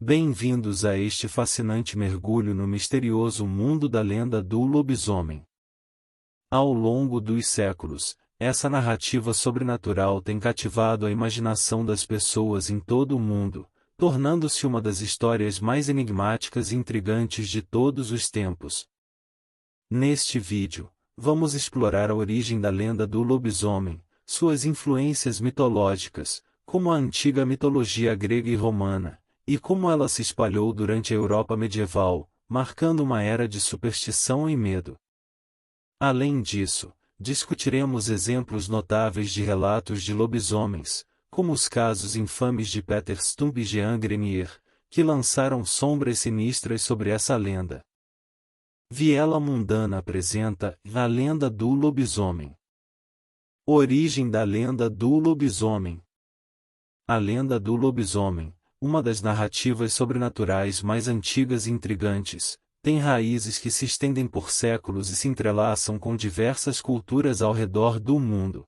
Bem-vindos a este fascinante mergulho no misterioso mundo da lenda do lobisomem. Ao longo dos séculos, essa narrativa sobrenatural tem cativado a imaginação das pessoas em todo o mundo, tornando-se uma das histórias mais enigmáticas e intrigantes de todos os tempos. Neste vídeo, vamos explorar a origem da lenda do lobisomem, suas influências mitológicas, como a antiga mitologia grega e romana, e como ela se espalhou durante a Europa medieval, marcando uma era de superstição e medo. Além disso, discutiremos exemplos notáveis de relatos de lobisomens, como os casos infames de Peter Stump e Jean Grenier, que lançaram sombras sinistras sobre essa lenda. Viela Mundana apresenta a lenda do lobisomem. Origem da lenda do lobisomem. A lenda do lobisomem, uma das narrativas sobrenaturais mais antigas e intrigantes, tem raízes que se estendem por séculos e se entrelaçam com diversas culturas ao redor do mundo.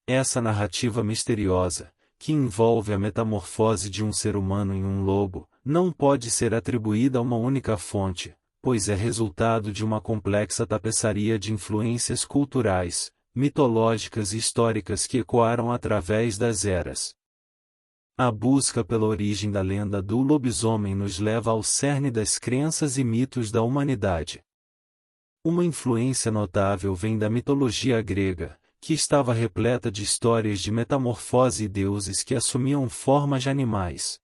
Essa narrativa misteriosa, que envolve a metamorfose de um ser humano em um lobo, não pode ser atribuída a uma única fonte, pois é resultado de uma complexa tapeçaria de influências culturais, mitológicas e históricas que ecoaram através das eras. A busca pela origem da lenda do lobisomem nos leva ao cerne das crenças e mitos da humanidade. Uma influência notável vem da mitologia grega, que estava repleta de histórias de metamorfose e deuses que assumiam formas de animais.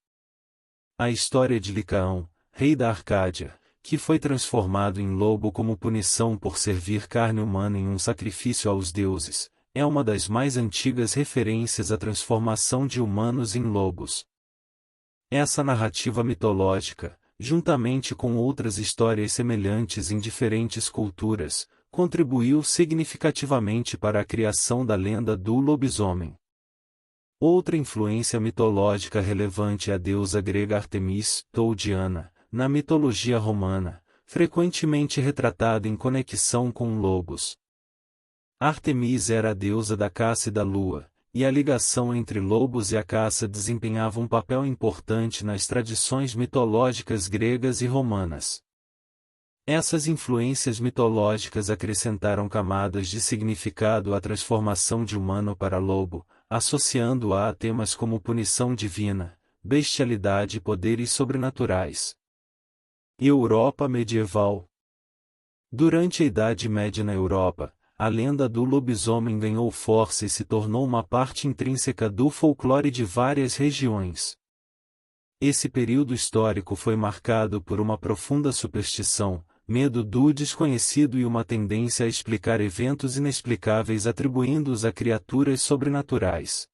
A história de Licaão, rei da Arcádia, que foi transformado em lobo como punição por servir carne humana em um sacrifício aos deuses, é uma das mais antigas referências à transformação de humanos em lobos. Essa narrativa mitológica, juntamente com outras histórias semelhantes em diferentes culturas, contribuiu significativamente para a criação da lenda do lobisomem. Outra influência mitológica relevante é a deusa grega Artemis, ou Diana, na mitologia romana, frequentemente retratada em conexão com lobos. Artemis era a deusa da caça e da lua, e a ligação entre lobos e a caça desempenhava um papel importante nas tradições mitológicas gregas e romanas. Essas influências mitológicas acrescentaram camadas de significado à transformação de humano para lobo, associando-a a temas como punição divina, bestialidade e poderes sobrenaturais. Europa medieval. Durante a Idade Média na Europa, a lenda do lobisomem ganhou força e se tornou uma parte intrínseca do folclore de várias regiões. Esse período histórico foi marcado por uma profunda superstição, medo do desconhecido e uma tendência a explicar eventos inexplicáveis atribuindo-os a criaturas sobrenaturais.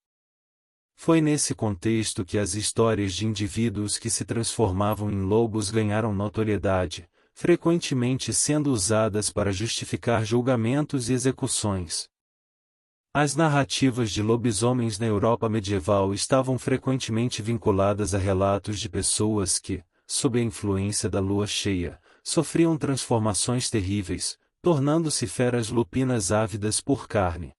Foi nesse contexto que as histórias de indivíduos que se transformavam em lobos ganharam notoriedade, frequentemente sendo usadas para justificar julgamentos e execuções. As narrativas de lobisomens na Europa medieval estavam frequentemente vinculadas a relatos de pessoas que, sob a influência da lua cheia, sofriam transformações terríveis, tornando-se feras lupinas ávidas por carne.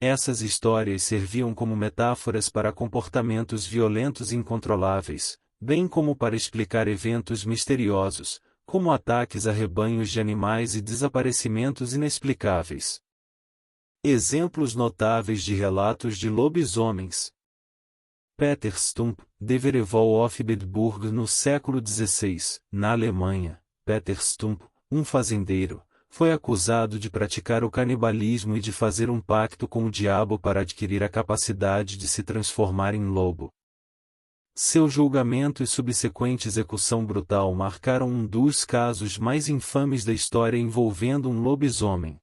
Essas histórias serviam como metáforas para comportamentos violentos e incontroláveis, bem como para explicar eventos misteriosos, como ataques a rebanhos de animais e desaparecimentos inexplicáveis. Exemplos notáveis de relatos de lobisomens. Peter Stump, Deverevol of Bedburg no século XVI, na Alemanha, Peter Stump, um fazendeiro, foi acusado de praticar o canibalismo e de fazer um pacto com o diabo para adquirir a capacidade de se transformar em lobo. Seu julgamento e subsequente execução brutal marcaram um dos casos mais infames da história envolvendo um lobisomem.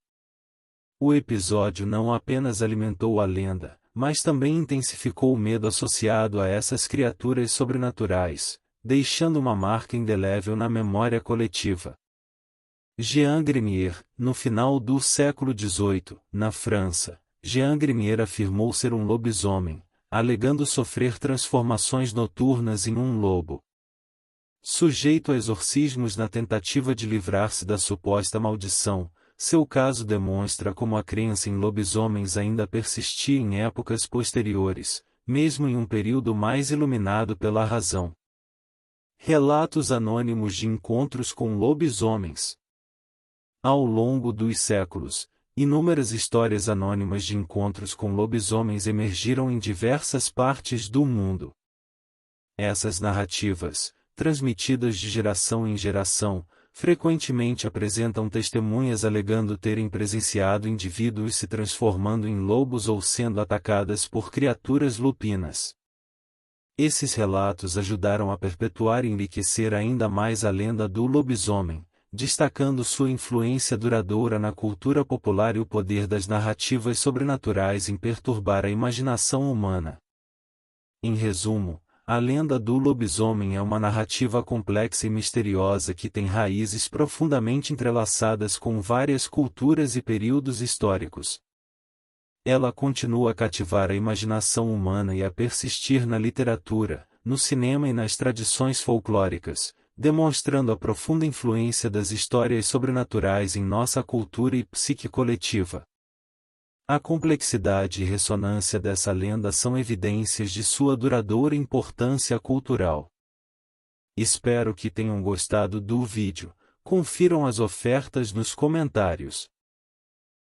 O episódio não apenas alimentou a lenda, mas também intensificou o medo associado a essas criaturas sobrenaturais, deixando uma marca indelével na memória coletiva. Jean Grenier, no final do século XVIII, na França, Jean Grenier afirmou ser um lobisomem, alegando sofrer transformações noturnas em um lobo. Sujeito a exorcismos na tentativa de livrar-se da suposta maldição, seu caso demonstra como a crença em lobisomens ainda persistia em épocas posteriores, mesmo em um período mais iluminado pela razão. Relatos anônimos de encontros com lobisomens. Ao longo dos séculos, inúmeras histórias anônimas de encontros com lobisomens emergiram em diversas partes do mundo. Essas narrativas, transmitidas de geração em geração, frequentemente apresentam testemunhas alegando terem presenciado indivíduos se transformando em lobos ou sendo atacadas por criaturas lupinas. Esses relatos ajudaram a perpetuar e enriquecer ainda mais a lenda do lobisomem, destacando sua influência duradoura na cultura popular e o poder das narrativas sobrenaturais em perturbar a imaginação humana. Em resumo, a lenda do lobisomem é uma narrativa complexa e misteriosa que tem raízes profundamente entrelaçadas com várias culturas e períodos históricos. Ela continua a cativar a imaginação humana e a persistir na literatura, no cinema e nas tradições folclóricas, demonstrando a profunda influência das histórias sobrenaturais em nossa cultura e psique coletiva. A complexidade e ressonância dessa lenda são evidências de sua duradoura importância cultural. Espero que tenham gostado do vídeo. Confiram as ofertas nos comentários.